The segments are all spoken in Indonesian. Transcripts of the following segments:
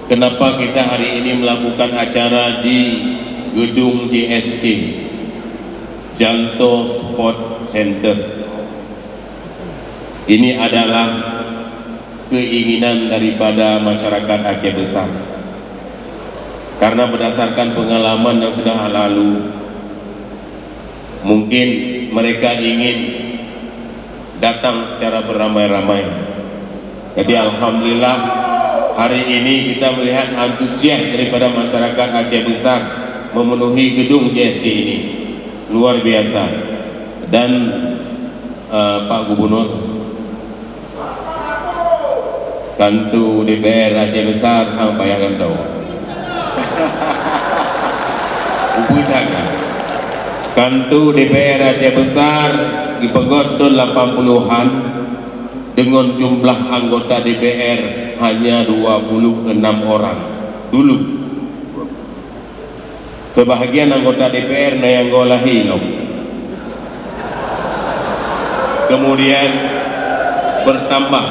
kenapa kita hari ini melakukan acara di gedung JSC, Janto Sport Center. Ini adalah keinginan daripada masyarakat Aceh Besar, karena berdasarkan pengalaman yang sudah lalu, mungkin mereka ingin datang secara beramai-ramai. Jadi alhamdulillah hari ini kita melihat antusias daripada masyarakat Aceh Besar memenuhi gedung JSC ini, luar biasa. Dan Pak Gubernur, kantu DPR Aceh Besar hang bayangan tahu kantu DPR Aceh Besar di Pegot tahun 80-an dengan jumlah anggota DPR hanya 26 orang dulu. Sebahagian anggota DPR nayanggolahi no. Kemudian bertambah,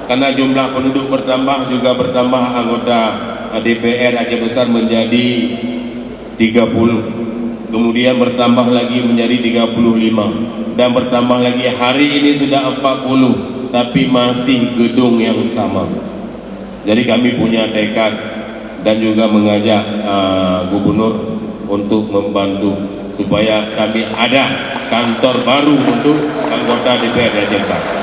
karena jumlah penduduk bertambah, juga bertambah anggota DPR Aceh Besar menjadi 30. Kemudian bertambah lagi menjadi 35, dan bertambah lagi hari ini sudah 40, tapi masih gedung yang sama. Jadi kami punya tekad dan juga mengajak Gubernur untuk membantu supaya kami ada kantor baru untuk anggota DPR Aceh Besar.